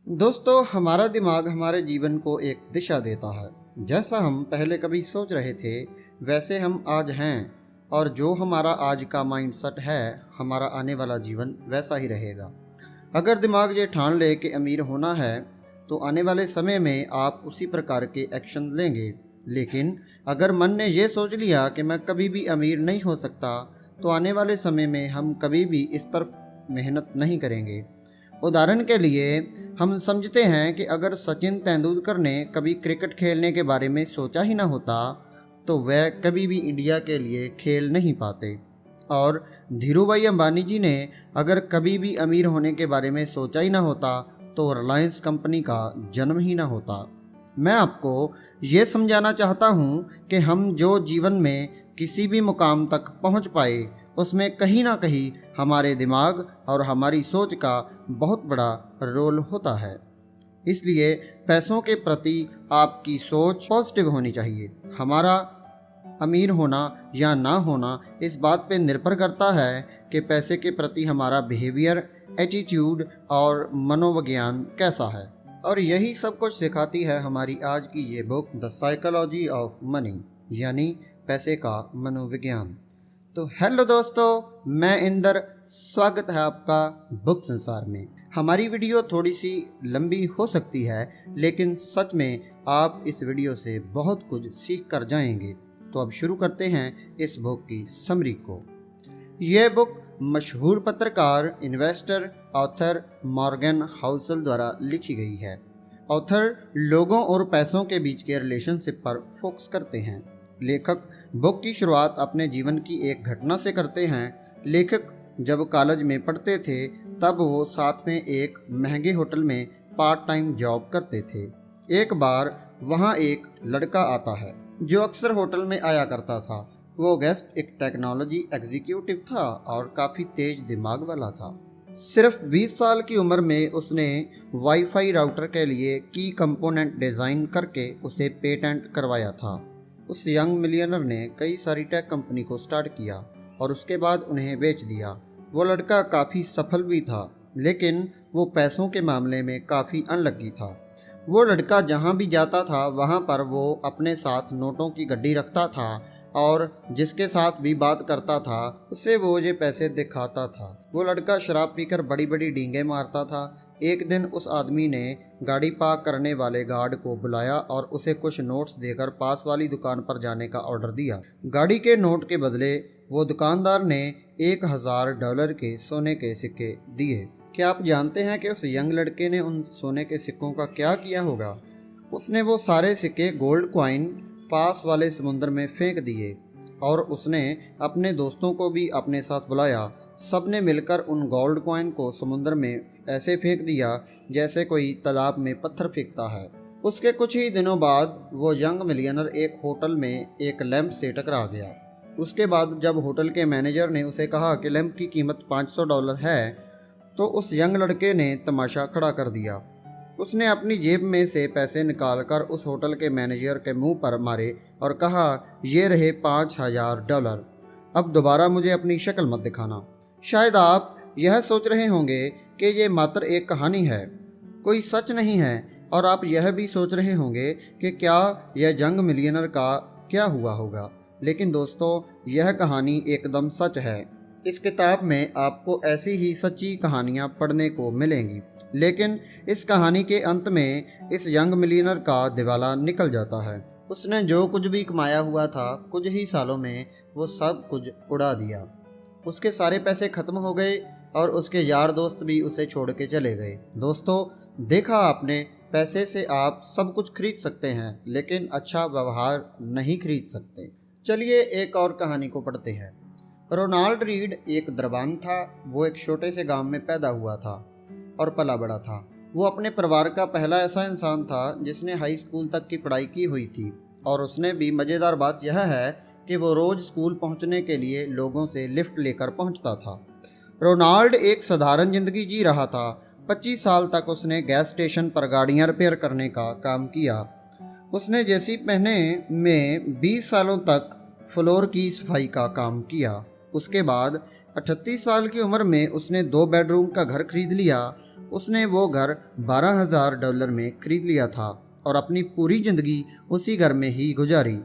दोस्तों, हमारा दिमाग हमारे जीवन को एक दिशा देता है। जैसा हम पहले कभी सोच रहे थे वैसे हम आज हैं, और जो हमारा आज का माइंडसेट है हमारा आने वाला जीवन वैसा ही रहेगा। अगर दिमाग ये ठान ले कि अमीर होना है तो आने वाले समय में आप उसी प्रकार के एक्शन लेंगे। लेकिन अगर मन ने ये सोच लिया कि मैं कभी भी अमीर नहीं हो सकता तो आने वाले समय में हम कभी भी इस तरफ मेहनत नहीं करेंगे। उदाहरण के लिए हम समझते हैं कि अगर सचिन तेंदुलकर ने कभी क्रिकेट खेलने के बारे में सोचा ही ना होता तो वह कभी भी इंडिया के लिए खेल नहीं पाते, और धीरूभाई अंबानी जी ने अगर कभी भी अमीर होने के बारे में सोचा ही ना होता तो रिलायंस कंपनी का जन्म ही ना होता। मैं आपको ये समझाना चाहता हूँ कि हम जो जीवन में किसी भी मुकाम तक पहुँच पाए उसमें कहीं ना कहीं हमारे दिमाग और हमारी सोच का बहुत बड़ा रोल होता है। इसलिए पैसों के प्रति आपकी सोच पॉजिटिव होनी चाहिए। हमारा अमीर होना या ना होना इस बात पे निर्भर करता है कि पैसे के प्रति हमारा बिहेवियर, एटीट्यूड और मनोविज्ञान कैसा है। और यही सब कुछ सिखाती है हमारी आज की ये book the psychology of money, यानी पैसे का मनोविज्ञान। तो हेलो दोस्तों, मैं इंदर, स्वागत है आपका बुक संसार में। हमारी वीडियो थोड़ी सी लंबी हो सकती है लेकिन सच में आप इस वीडियो से बहुत कुछ सीख कर जाएंगे। तो अब शुरू करते हैं इस बुक की समरी को। यह बुक मशहूर पत्रकार, इन्वेस्टर, ऑथर मॉर्गन हाउसल द्वारा लिखी गई है। ऑथर लोगों और पैसों के बीच के रिलेशनशिप पर फोकस करते हैं। लेखक बुक की शुरुआत अपने जीवन की एक घटना से करते हैं। लेखक जब कॉलेज में पढ़ते थे तब वो साथ में एक महंगे होटल में पार्ट टाइम जॉब करते थे। एक बार वहाँ एक लड़का आता है जो अक्सर होटल में आया करता था। वो गेस्ट एक टेक्नोलॉजी एग्जीक्यूटिव था और काफ़ी तेज दिमाग वाला था। सिर्फ 20 साल की उम्र में उसने वाईफाई राउटर के लिए की कंपोनेंट डिज़ाइन करके उसे पेटेंट करवाया था। उस यंग मिलियनर ने कई सारी टेक कंपनी को स्टार्ट किया और उसके बाद उन्हें बेच दिया। वो लड़का काफ़ी सफल भी था लेकिन वो पैसों के मामले में काफ़ी अनलकी था। वो लड़का जहाँ भी जाता था वहाँ पर वो अपने साथ नोटों की गड्डी रखता था और जिसके साथ भी बात करता था उसे वो ये पैसे दिखाता था। वो लड़का शराब पीकर बड़ी बड़ी डींगे मारता था। एक दिन उस आदमी ने गाड़ी पार्क करने वाले गार्ड को बुलाया और उसे कुछ नोट्स देकर पास वाली दुकान पर जाने का ऑर्डर दिया। गाड़ी के नोट के बदले वो दुकानदार ने $1000 के सोने के सिक्के दिए। क्या आप जानते हैं कि उस यंग लड़के ने उन सोने के सिक्कों का क्या किया होगा? उसने वो सारे सिक्के गोल्ड कॉइन पास वाले समुद्र में फेंक दिए और उसने अपने दोस्तों को भी अपने साथ बुलाया। सबने मिलकर उन गोल्ड कॉइन को समुद्र में ऐसे फेंक दिया जैसे कोई तालाब में पत्थर फेंकता है। उसके कुछ ही दिनों बाद वो यंग मिलियनर एक होटल में एक लैंप से टकरा गया। उसके बाद जब होटल के मैनेजर ने उसे कहा कि लैंप की कीमत $500 है तो उस यंग लड़के ने तमाशा खड़ा कर दिया। उसने अपनी जेब में से पैसे निकालकर उस होटल के मैनेजर के मुंह पर मारे और कहा, ये रहे $5000। अब दोबारा मुझे अपनी शक्ल मत दिखाना। शायद आप यह सोच रहे होंगे कि ये मात्र एक कहानी है, कोई सच नहीं है, और आप यह भी सोच रहे होंगे कि क्या यह यंग मिलियनर का क्या हुआ होगा। लेकिन दोस्तों, यह कहानी एकदम सच है। इस किताब में आपको ऐसी ही सच्ची कहानियाँ पढ़ने को मिलेंगी। लेकिन इस कहानी के अंत में इस यंग मिलियनर का दिवाला निकल जाता है। उसने जो कुछ भी कमाया हुआ था कुछ ही सालों में वो सब कुछ उड़ा दिया। उसके सारे पैसे खत्म हो गए और उसके यार दोस्त भी उसे छोड़ के चले गए। दोस्तों, देखा आपने, पैसे से आप सब कुछ खरीद सकते हैं लेकिन अच्छा व्यवहार नहीं खरीद सकते। चलिए एक और कहानी को पढ़ते हैं। रोनाल्ड रीड एक दरबान था। वो एक छोटे से गांव में पैदा हुआ था और पला बड़ा था। वो अपने परिवार का पहला ऐसा इंसान था जिसने हाई स्कूल तक की पढ़ाई की हुई थी, और उसने भी मज़ेदार बात यह है कि वो रोज़ स्कूल पहुंचने के लिए लोगों से लिफ्ट लेकर पहुंचता था। रोनाल्ड एक साधारण ज़िंदगी जी रहा था। 25 साल तक उसने गैस स्टेशन पर गाड़ियां रिपेयर करने का काम किया। उसने जेसी पहने में 20 सालों तक फ्लोर की सफाई का काम किया। उसके बाद 38 साल की उम्र में उसने 2 बेडरूम का घर खरीद लिया उसने वो घर $12,000 में खरीद लिया था और अपनी पूरी ज़िंदगी उसी घर में ही गुजारी।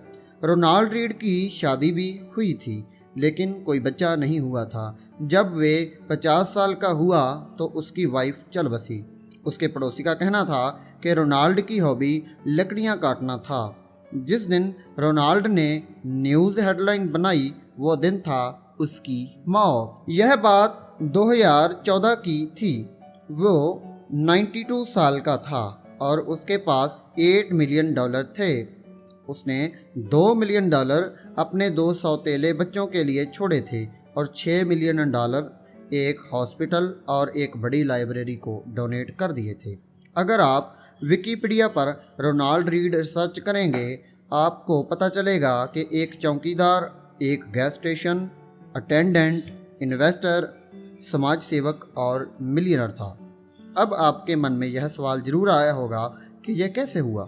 रोनाल्ड रीड की शादी भी हुई थी, लेकिन कोई बच्चा नहीं हुआ था। जब वे 50 साल का हुआ तो उसकी वाइफ चल बसी। उसके पड़ोसी का कहना था कि रोनाल्ड की हॉबी लकड़ियां काटना था। जिस दिन रोनाल्ड ने न्यूज़ हेडलाइन बनाई वो दिन था उसकी मौत। यह बात 2014 की थी। वो 92 साल का था और उसके पास $8 मिलियन थे। उसने $2 मिलियन अपने 2 सौतेले बच्चों के लिए छोड़े थे और $6 मिलियन एक हॉस्पिटल और एक बड़ी लाइब्रेरी को डोनेट कर दिए थे। अगर आप विकिपीडिया पर रोनाल्ड रीड सर्च करेंगे आपको पता चलेगा कि एक चौकीदार, एक गैस स्टेशन अटेंडेंट, इन्वेस्टर, समाज सेवक और मिलियनर था। अब आपके मन में यह सवाल जरूर आया होगा कि यह कैसे हुआ।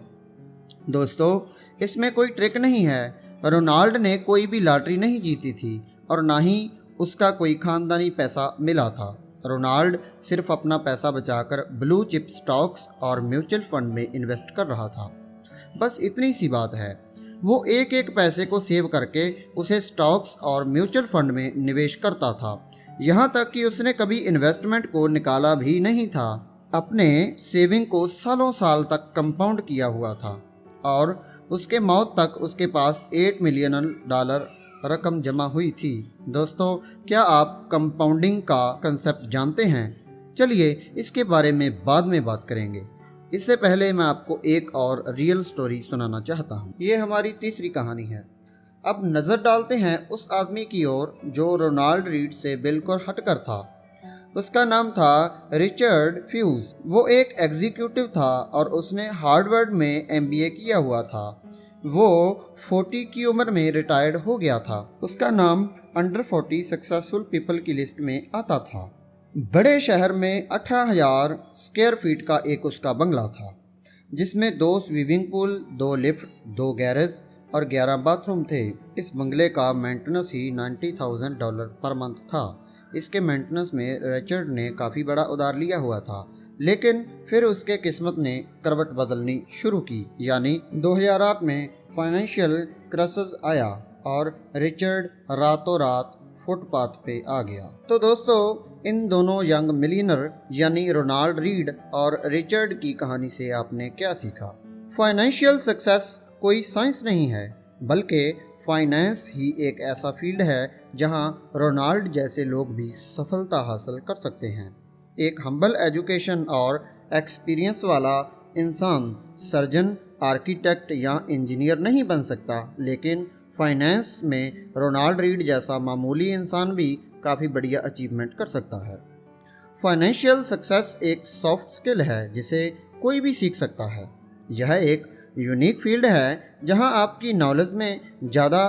दोस्तों, इसमें कोई ट्रिक नहीं है। रोनाल्ड ने कोई भी लॉटरी नहीं जीती थी और ना ही उसका कोई खानदानी पैसा मिला था। रोनाल्ड सिर्फ अपना पैसा बचाकर ब्लू चिप स्टॉक्स और म्यूचुअल फंड में इन्वेस्ट कर रहा था। बस इतनी सी बात है। वो एक एक पैसे को सेव करके उसे स्टॉक्स और म्यूचुअल फंड में निवेश करता था। यहाँ तक कि उसने कभी इन्वेस्टमेंट को निकाला भी नहीं था। अपने सेविंग को सालों साल तक कंपाउंड किया हुआ था और उसके मौत तक उसके पास $8 मिलियन रकम जमा हुई थी। दोस्तों, क्या आप कंपाउंडिंग का कंसेप्ट जानते हैं? चलिए इसके बारे में बाद में बात करेंगे। इससे पहले मैं आपको एक और रियल स्टोरी सुनाना चाहता हूँ। ये हमारी तीसरी कहानी है। अब नज़र डालते हैं उस आदमी की ओर जो रोनाल्ड रीड से बिल्कुल हटकर था। उसका नाम था रिचर्ड फ्यूज। वो एक एग्जीक्यूटिव था और उसने हार्वर्ड में MBA किया हुआ था। वो 40 की उम्र में रिटायर्ड हो गया था। उसका नाम अंडर 40 सक्सेसफुल पीपल की लिस्ट में आता था। बड़े शहर में 18,000 स्क्वायर फीट का एक उसका बंगला था, जिसमें 2 स्विमिंग पूल, 2 लिफ्ट, 2 गैरेज और 11 बाथरूम थे। इस बंगले का मेंटेनेंस ही $90,000 पर मंथ था। इसके मेंटेनेंस में रिचर्ड ने काफ़ी बड़ा उधार लिया हुआ था, लेकिन फिर उसके किस्मत ने करवट बदलनी शुरू की। यानी 2008 में फाइनेंशियल क्राइसिस आया और रिचर्ड रातों रात फुटपाथ पे आ गया। तो दोस्तों, इन दोनों यंग मिलियनर यानी रोनाल्ड रीड और रिचर्ड की कहानी से आपने क्या सीखा? फाइनेंशियल सक्सेस कोई साइंस नहीं है, बल्कि फाइनेंस ही एक ऐसा फील्ड है जहां रोनाल्ड जैसे लोग भी सफलता हासिल कर सकते हैं। एक हम्बल एजुकेशन और एक्सपीरियंस वाला इंसान सर्जन, आर्किटेक्ट या इंजीनियर नहीं बन सकता, लेकिन फाइनेंस में रोनाल्ड रीड जैसा मामूली इंसान भी काफ़ी बढ़िया अचीवमेंट कर सकता है। फाइनेंशियल सक्सेस एक सॉफ्ट स्किल है जिसे कोई भी सीख सकता है। यह एक यूनिक फील्ड है जहां आपकी नॉलेज में ज़्यादा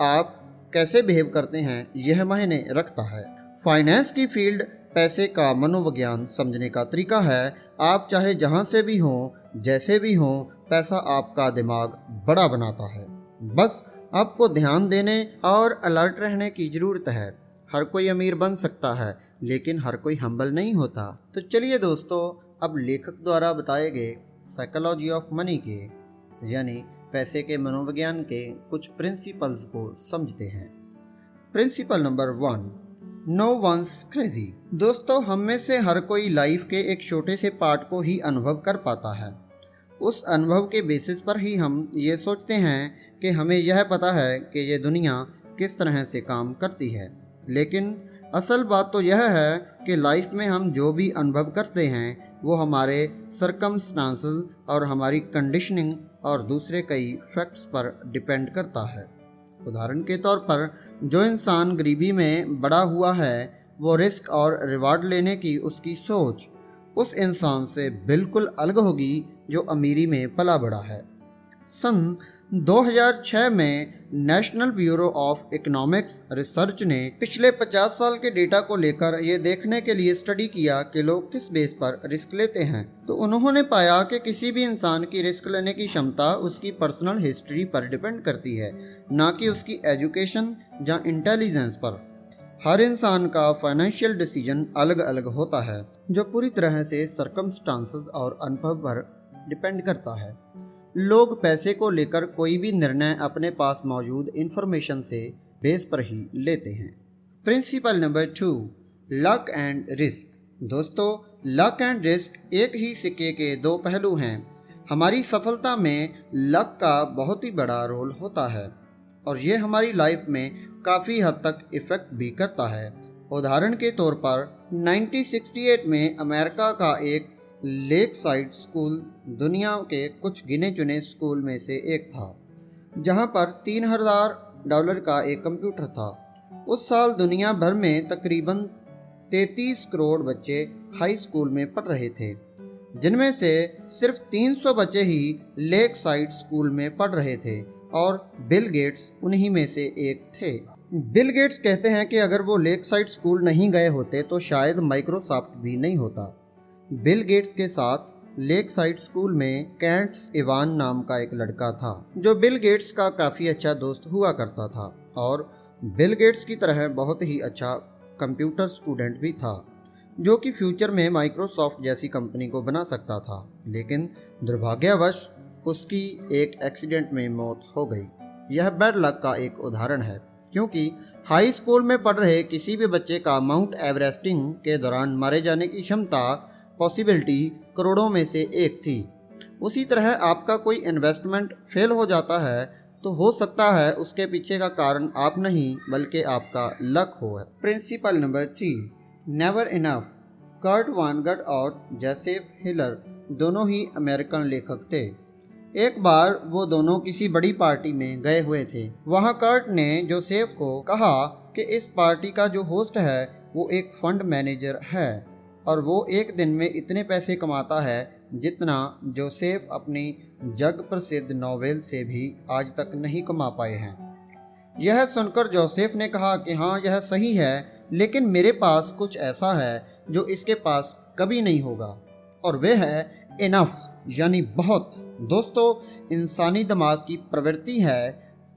आप कैसे बिहेव करते हैं यह मायने रखता है। फाइनेंस की फील्ड पैसे का मनोविज्ञान समझने का तरीका है। आप चाहे जहां से भी हों, जैसे भी हों, पैसा आपका दिमाग बड़ा बनाता है। बस आपको ध्यान देने और अलर्ट रहने की ज़रूरत है। हर कोई अमीर बन सकता है, लेकिन हर कोई हम्बल नहीं होता। तो चलिए दोस्तों, अब लेखक द्वारा बताए गए साइकोलॉजी ऑफ मनी के यानी पैसे के मनोविज्ञान के कुछ प्रिंसिपल्स को समझते हैं। Principle number 1, no once crazy. दोस्तों, हम में से हर कोई लाइफ के एक छोटे से पार्ट को ही अनुभव कर पाता है। उस अनुभव के बेसिस पर ही हम ये सोचते हैं कि हमें यह पता है कि ये दुनिया किस तरह से काम करती है। लेकिन असल बात तो यह है कि लाइफ में हम जो भी अनुभव करते हैं वो हमारे सर्कमस्टांसेस और हमारी कंडीशनिंग और दूसरे कई फैक्ट्स पर डिपेंड करता है। उदाहरण के तौर पर, जो इंसान गरीबी में बड़ा हुआ है वो रिस्क और रिवार्ड लेने की उसकी सोच उस इंसान से बिल्कुल अलग होगी जो अमीरी में पला बड़ा है। सन 2006 में national bureau of economics research ने पिछले 50 साल के डेटा को लेकर ये देखने के लिए स्टडी किया कि लोग किस बेस पर रिस्क लेते हैं। तो उन्होंने पाया कि किसी भी इंसान की रिस्क लेने की क्षमता उसकी पर्सनल हिस्ट्री पर डिपेंड करती है, ना कि उसकी एजुकेशन या इंटेलिजेंस पर। हर इंसान का फाइनेंशियल डिसीजन अलग अलग होता है, जो पूरी तरह से सर्कमस्टांसेस और अनुभव पर डिपेंड करता है। लोग पैसे को लेकर कोई भी निर्णय अपने पास मौजूद इंफॉर्मेशन से बेस पर ही लेते हैं। Principle number 2, luck and risk. दोस्तों, लक एंड रिस्क एक ही सिक्के के दो पहलू हैं। हमारी सफलता में लक का बहुत ही बड़ा रोल होता है और ये हमारी लाइफ में काफ़ी हद तक इफ़ेक्ट भी करता है। उदाहरण के तौर पर 1968 में अमेरिका का एक लेक साइड स्कूल दुनिया के कुछ गिने चुने स्कूल में से एक था, जहां पर $3000 का एक कंप्यूटर था। उस साल दुनिया भर में तकरीबन 33 करोड़ बच्चे हाई स्कूल में पढ़ रहे थे, जिनमें से सिर्फ 300 बच्चे ही लेक साइड स्कूल में पढ़ रहे थे और बिल गेट्स उन्हीं में से एक थे। बिल गेट्स कहते हैं कि अगर वो लेक साइड स्कूल नहीं गए होते तो शायद माइक्रोसॉफ्ट भी नहीं होता। बिल गेट्स के साथ लेक साइड स्कूल में कैंट्स इवान नाम का एक लड़का था, जो बिल गेट्स का काफ़ी अच्छा दोस्त हुआ करता था और बिल गेट्स की तरह बहुत ही अच्छा कंप्यूटर स्टूडेंट भी था, जो कि फ्यूचर में माइक्रोसॉफ्ट जैसी कंपनी को बना सकता था। लेकिन दुर्भाग्यवश उसकी एक एक्सीडेंट में मौत हो गई। यह बैड लक का एक उदाहरण है, क्योंकि हाई स्कूल में पढ़ रहे किसी भी बच्चे का माउंट एवरेस्टिंग के दौरान मारे जाने की क्षमता पॉसिबिलिटी करोड़ों में से एक थी। उसी तरह आपका कोई इन्वेस्टमेंट फेल हो जाता है तो हो सकता है उसके पीछे का कारण आप नहीं बल्कि आपका लक हो। Principle number 3, never enough. Kurt Vonnegut और जोसेफ हिलर दोनों ही अमेरिकन लेखक थे। एक बार वो दोनों किसी बड़ी पार्टी में गए हुए थे। वहाँ कर्ट ने जोसेफ को कहा कि इस पार्टी का जो होस्ट है वो एक फंड मैनेजर है और वो एक दिन में इतने पैसे कमाता है जितना जोसेफ अपनी जग प्रसिद्ध नॉवेल से भी आज तक नहीं कमा पाए हैं। यह सुनकर जोसेफ ने कहा कि हाँ, यह सही है, लेकिन मेरे पास कुछ ऐसा है जो इसके पास कभी नहीं होगा, और वह है इनफ, यानी बहुत। दोस्तों, इंसानी दिमाग की प्रवृत्ति है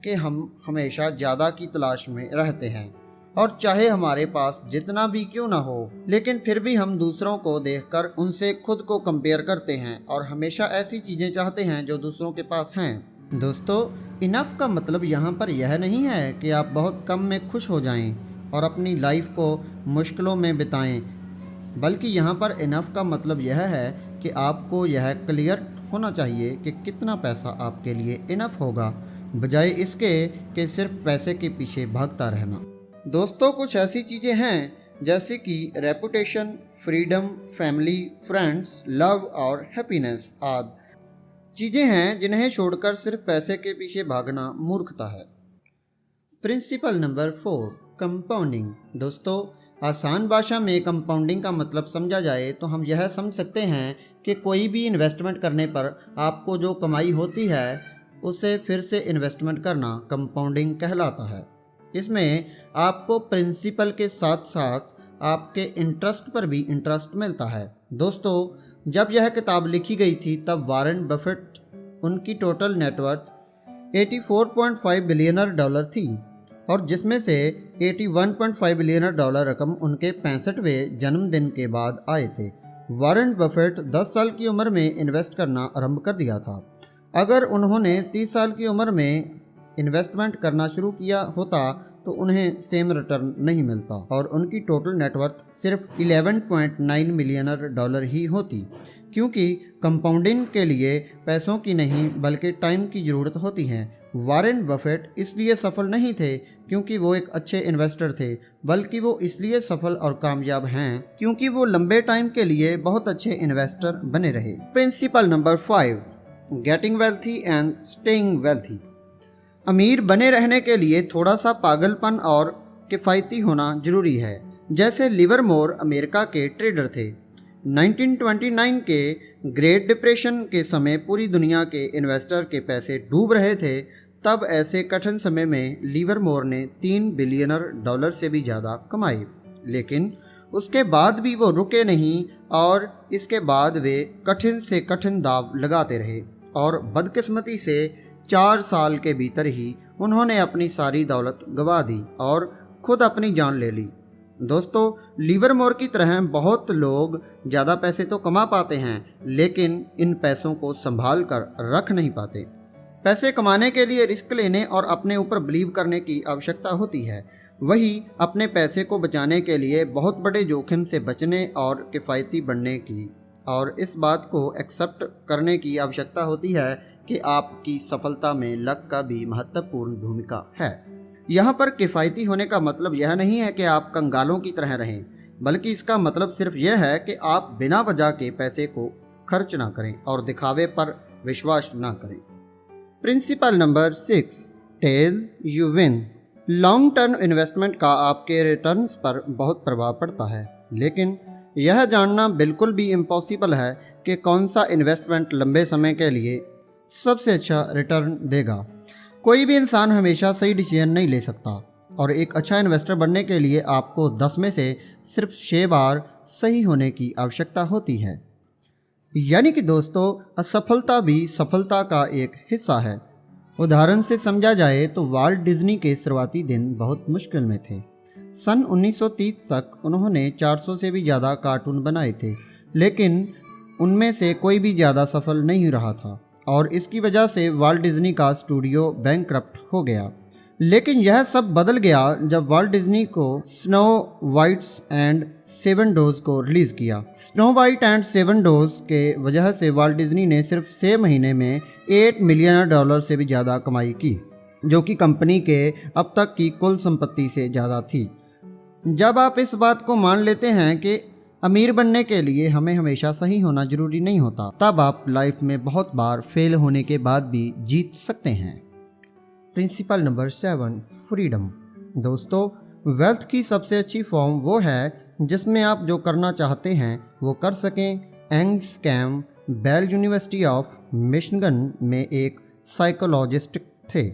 कि हम हमेशा ज़्यादा की तलाश में रहते हैं और चाहे हमारे पास जितना भी क्यों ना हो, लेकिन फिर भी हम दूसरों को देखकर उनसे खुद को कंपेयर करते हैं और हमेशा ऐसी चीज़ें चाहते हैं जो दूसरों के पास हैं। दोस्तों, इनफ का मतलब यहाँ पर यह नहीं है कि आप बहुत कम में खुश हो जाएं और अपनी लाइफ को मुश्किलों में बिताएं, बल्कि यहाँ पर इनफ का मतलब यह है कि आपको यह क्लियर होना चाहिए कि कितना पैसा आपके लिए इनफ होगा, बजाय इसके कि सिर्फ पैसे के पीछे भागता रहना। दोस्तों, कुछ ऐसी चीज़ें हैं जैसे कि reputation, freedom, family, friends, love और हैप्पीनेस आदि चीज़ें हैं जिन्हें छोड़कर सिर्फ पैसे के पीछे भागना मूर्खता है। Principle number 4, compounding. दोस्तों, आसान भाषा में कंपाउंडिंग का मतलब समझा जाए तो हम यह समझ सकते हैं कि कोई भी इन्वेस्टमेंट करने पर आपको जो कमाई होती है उसे फिर से इन्वेस्टमेंट करना कंपाउंडिंग कहलाता है। इसमें आपको प्रिंसिपल के साथ साथ आपके इंटरेस्ट पर भी इंटरेस्ट मिलता है। दोस्तों, जब यह किताब लिखी गई थी तब वॉरेन बफेट उनकी टोटल नेटवर्थ $84.5 बिलियन थी और जिसमें से $81.5 बिलियन रकम उनके 65वें जन्मदिन के बाद आए थे। वॉरेन बफेट 10 साल की उम्र में इन्वेस्ट करना आरंभ कर दिया था। अगर उन्होंने 30 साल की उम्र में इन्वेस्टमेंट करना शुरू किया होता तो उन्हें सेम रिटर्न नहीं मिलता और उनकी टोटल नेटवर्थ सिर्फ $11.9 मिलियन ही होती, क्योंकि कंपाउंडिंग के लिए पैसों की नहीं बल्कि टाइम की ज़रूरत होती है। वॉरेन बफेट इसलिए सफल नहीं थे क्योंकि वो एक अच्छे इन्वेस्टर थे, बल्कि वो इसलिए सफल और कामयाब हैं क्योंकि वो लंबे टाइम के लिए बहुत अच्छे इन्वेस्टर बने रहे। Principle number 5, getting wealthy and staying wealthy. अमीर बने रहने के लिए थोड़ा सा पागलपन और किफ़ायती होना जरूरी है। जैसे लिवरमोर अमेरिका के ट्रेडर थे। 1929 के ग्रेट डिप्रेशन के समय पूरी दुनिया के इन्वेस्टर के पैसे डूब रहे थे। तब ऐसे कठिन समय में लिवरमोर ने $3 बिलियन से भी ज़्यादा कमाए, लेकिन उसके बाद भी वो रुके नहीं और इसके बाद वे कठिन से कठिन दाव लगाते रहे और बदकिस्मती से 4 साल के भीतर ही उन्होंने अपनी सारी दौलत गंवा दी और खुद अपनी जान ले ली। दोस्तों, लिवरमोर की तरह बहुत लोग ज़्यादा पैसे तो कमा पाते हैं, लेकिन इन पैसों को संभाल कर रख नहीं पाते। पैसे कमाने के लिए रिस्क लेने और अपने ऊपर बिलीव करने की आवश्यकता होती है। वही अपने पैसे को बचाने के लिए बहुत बड़े जोखिम से बचने और किफ़ायती बनने की और इस बात को एक्सेप्ट करने की आवश्यकता होती है कि आपकी सफलता में लक का भी महत्वपूर्ण भूमिका है। यहाँ पर किफ़ायती होने का मतलब यह नहीं है कि आप कंगालों की तरह रहें, बल्कि इसका मतलब सिर्फ यह है कि आप बिना वजह के पैसे को खर्च ना करें और दिखावे पर विश्वास ना करें। Principle number 6, tell you win. Long term investment का आपके रिटर्न्स पर बहुत प्रभाव पड़ता है, लेकिन यह जानना बिल्कुल भी इम्पॉसिबल है कि कौन सा इन्वेस्टमेंट लंबे समय के लिए सबसे अच्छा रिटर्न देगा। कोई भी इंसान हमेशा सही डिसीजन नहीं ले सकता और एक अच्छा इन्वेस्टर बनने के लिए आपको 10 में से सिर्फ 6 बार सही होने की आवश्यकता होती है। यानी कि दोस्तों, असफलता भी सफलता का एक हिस्सा है। उदाहरण से समझा जाए तो वाल्ट डिज्नी के शुरुआती दिन बहुत मुश्किल में थे। सन 1930 तक उन्होंने 400 से भी ज़्यादा कार्टून बनाए थे, लेकिन उनमें से कोई भी ज़्यादा सफल नहीं रहा था और इसकी वजह से वाल्ट डिज्नी का स्टूडियो बैंकक्रप्ट हो गया। लेकिन यह सब बदल गया जब वाल्ट डिज्नी को snow white and seven dogs को रिलीज़ किया। Snow white and seven dogs के वजह से वाल्ट डिज्नी ने सिर्फ 6 महीने में $8 मिलियन से भी ज़्यादा कमाई की, जो कि कंपनी के अब तक की कुल संपत्ति से ज़्यादा थी। जब आप इस बात को मान लेते हैं कि अमीर बनने के लिए हमें हमेशा सही होना जरूरी नहीं होता, तब आप लाइफ में बहुत बार फेल होने के बाद भी जीत सकते हैं। Principle number 7, freedom. दोस्तों, वेल्थ की सबसे अच्छी फॉर्म वो है जिसमें आप जो करना चाहते हैं वो कर सकें। Angus Campbell university of Michigan में एक साइकोलॉजिस्ट थे।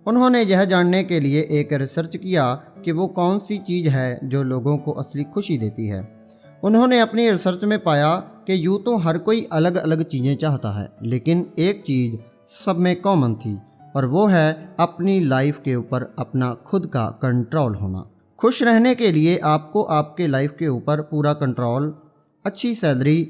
उन्होंने यह जानने के लिए एक रिसर्च किया कि वो कौन सी चीज़ है जो लोगों को असली खुशी देती है। उन्होंने अपनी रिसर्च में पाया कि यूँ तो हर कोई अलग अलग चीज़ें चाहता है, लेकिन एक चीज़ सब में कॉमन थी और वो है अपनी लाइफ के ऊपर अपना खुद का कंट्रोल होना। खुश रहने के लिए आपको आपके लाइफ के ऊपर पूरा कंट्रोल, अच्छी सैलरी,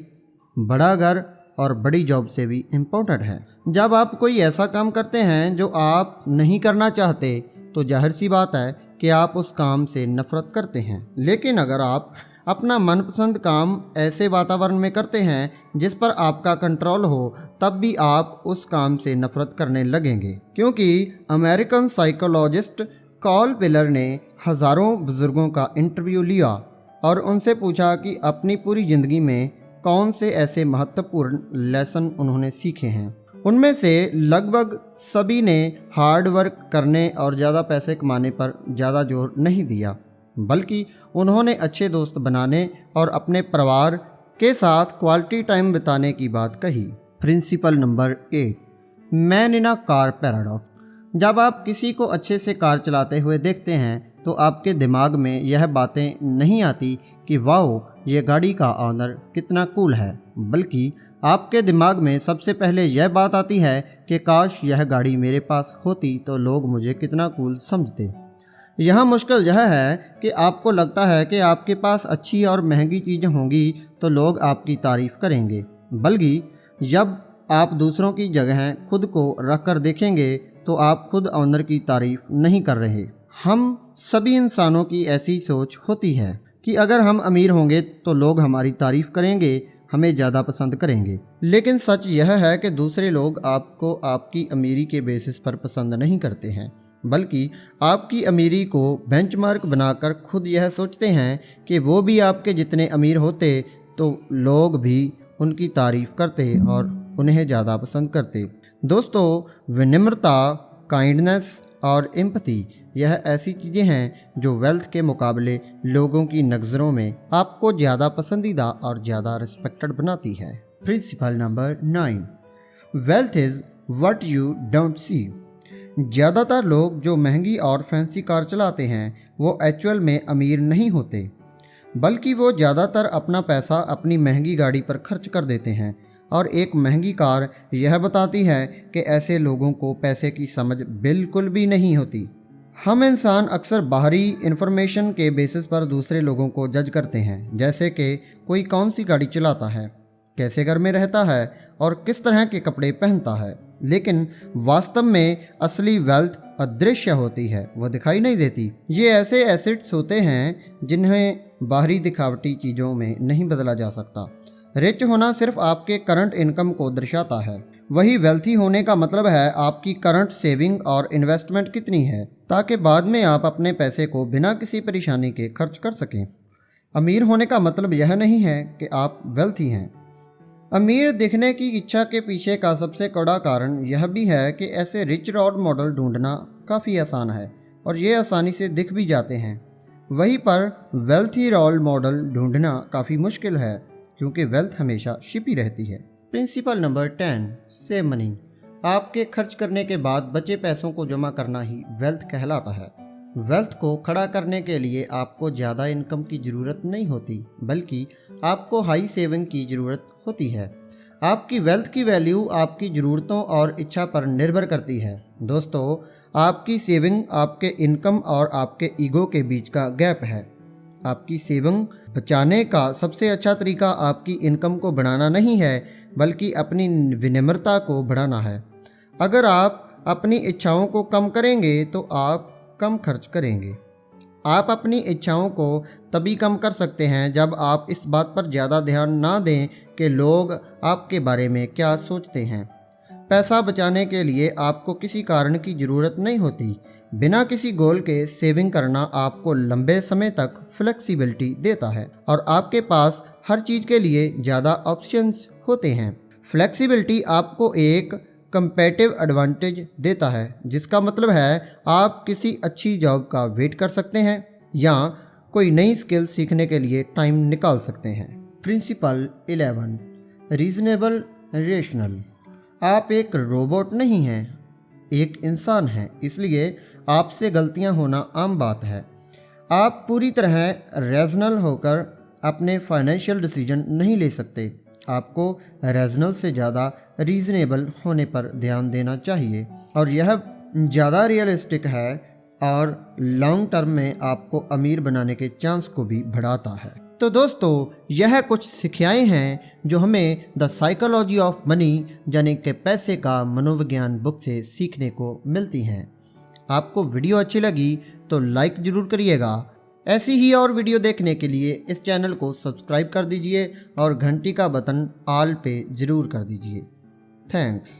बड़ा घर और बड़ी जॉब से भी इम्पोर्टेंट है। जब आप कोई ऐसा काम करते हैं जो आप नहीं करना चाहते तो जाहिर सी बात है कि आप उस काम से नफरत करते हैं। लेकिन अगर आप अपना मनपसंद काम ऐसे वातावरण में करते हैं जिस पर आपका कंट्रोल हो, तब भी आप उस काम से नफरत करने लगेंगे। क्योंकि अमेरिकन साइकोलॉजिस्ट कॉल पिलर ने हज़ारों बुजुर्गों का इंटरव्यू लिया और उनसे पूछा कि अपनी पूरी ज़िंदगी में कौन से ऐसे महत्वपूर्ण लेसन उन्होंने सीखे हैं। उनमें से लगभग सभी ने हार्ड वर्क करने और ज़्यादा पैसे कमाने पर ज़्यादा जोर नहीं दिया, बल्कि उन्होंने अच्छे दोस्त बनाने और अपने परिवार के साथ क्वालिटी टाइम बिताने की बात कही। Principle number 8, man in a car paradox. जब आप किसी को अच्छे से कार चलाते हुए देखते हैं तो आपके दिमाग में यह बातें नहीं आती कि वाओ, ये गाड़ी का ऑनर कितना कूल है, बल्कि आपके दिमाग में सबसे पहले यह बात आती है कि काश यह गाड़ी मेरे पास होती तो लोग मुझे कितना कूल समझते। यहाँ मुश्किल यह है कि आपको लगता है कि आपके पास अच्छी और महंगी चीज़ें होंगी तो लोग आपकी तारीफ़ करेंगे, बल्कि जब आप दूसरों की जगह खुद को रख कर देखेंगे तो आप खुद ऑनर की तारीफ़ नहीं कर रहे। हम सभी इंसानों की ऐसी सोच होती है कि अगर हम अमीर होंगे तो लोग हमारी तारीफ़ करेंगे, हमें ज़्यादा पसंद करेंगे। लेकिन सच यह है कि दूसरे लोग आपको आपकी अमीरी के बेसिस पर पसंद नहीं करते हैं, बल्कि आपकी अमीरी को बेंचमार्क बनाकर खुद यह सोचते हैं कि वो भी आपके जितने अमीर होते तो लोग भी उनकी तारीफ़ करते और उन्हें ज़्यादा पसंद करते। दोस्तों, विनम्रता, काइंडनेस और एम्पैथी यह ऐसी चीज़ें हैं जो वेल्थ के मुकाबले लोगों की नज़रों में आपको ज़्यादा पसंदीदा और ज़्यादा रिस्पेक्टेड बनाती है। Principle number 9, wealth is what you don't see. ज़्यादातर लोग जो महंगी और फैंसी कार चलाते हैं वो एक्चुअल में अमीर नहीं होते, बल्कि वो ज़्यादातर अपना पैसा अपनी महंगी गाड़ी पर खर्च कर देते हैं। और एक महंगी कार यह बताती है कि ऐसे लोगों को पैसे की समझ बिल्कुल भी नहीं होती। हम इंसान अक्सर बाहरी इन्फॉर्मेशन के बेसिस पर दूसरे लोगों को जज करते हैं, जैसे कि कोई कौन सी गाड़ी चलाता है, कैसे घर में रहता है और किस तरह के कपड़े पहनता है। लेकिन वास्तव में असली वेल्थ अदृश्य होती है, वह दिखाई नहीं देती। ये ऐसे एसेट्स होते हैं जिन्हें बाहरी दिखावटी चीज़ों में नहीं बदला जा सकता। रिच होना सिर्फ आपके करंट इनकम को दर्शाता है, वही वेल्थी होने का मतलब है आपकी करंट सेविंग और इन्वेस्टमेंट कितनी है, ताकि बाद में आप अपने पैसे को बिना किसी परेशानी के खर्च कर सकें। अमीर होने का मतलब यह नहीं है कि आप वेल्थी हैं। अमीर दिखने की इच्छा के पीछे का सबसे कड़ा कारण यह भी है कि ऐसे रिच रोल मॉडल ढूंढना काफ़ी आसान है और ये आसानी से दिख भी जाते हैं। वहीं पर वेल्थी रोल मॉडल ढूंढना काफ़ी मुश्किल है, क्योंकि वेल्थ हमेशा छिपी रहती है। Principle number 10, save money. आपके खर्च करने के बाद बचे पैसों को जमा करना ही वेल्थ कहलाता है। वेल्थ को खड़ा करने के लिए आपको ज़्यादा इनकम की ज़रूरत नहीं होती, बल्कि आपको हाई सेविंग की ज़रूरत होती है। आपकी वेल्थ की वैल्यू आपकी ज़रूरतों और इच्छा पर निर्भर करती है। दोस्तों, आपकी सेविंग आपके इनकम और आपके ईगो के बीच का गैप है। आपकी सेविंग बचाने का सबसे अच्छा तरीका आपकी इनकम को बढ़ाना नहीं है, बल्कि अपनी विनम्रता को बढ़ाना है। अगर आप अपनी इच्छाओं को कम करेंगे तो आप कम खर्च करेंगे। आप अपनी इच्छाओं को तभी कम कर सकते हैं जब आप इस बात पर ज़्यादा ध्यान ना दें कि लोग आपके बारे में क्या सोचते हैं। पैसा बचाने के लिए आपको किसी कारण की ज़रूरत नहीं होती। बिना किसी गोल के सेविंग करना आपको लंबे समय तक फ्लेक्सिबिलिटी देता है और आपके पास हर चीज़ के लिए ज़्यादा ऑप्शंस होते हैं। फ्लेक्सिबिलिटी आपको एक कंपेटिव एडवांटेज देता है, जिसका मतलब है आप किसी अच्छी जॉब का वेट कर सकते हैं या कोई नई स्किल सीखने के लिए टाइम निकाल सकते हैं। Principle 11, reasonable rational. आप एक रोबोट नहीं हैं, एक इंसान हैं, इसलिए आपसे गलतियां होना आम बात है। आप पूरी तरह रेजनल होकर अपने फाइनेंशियल डिसीजन नहीं ले सकते। आपको रेजनल से ज़्यादा रीज़नेबल होने पर ध्यान देना चाहिए और यह ज़्यादा रियलिस्टिक है और लॉन्ग टर्म में आपको अमीर बनाने के चांस को भी बढ़ाता है। तो दोस्तों, यह कुछ सिखाएं हैं जो हमें द साइकोलॉजी ऑफ मनी यानी कि पैसे का मनोविज्ञान बुक से सीखने को मिलती हैं। आपको वीडियो अच्छी लगी तो लाइक ज़रूर करिएगा। ऐसी ही और वीडियो देखने के लिए इस चैनल को सब्सक्राइब कर दीजिए और घंटी का बटन ऑल पे ज़रूर कर दीजिए। थैंक्स।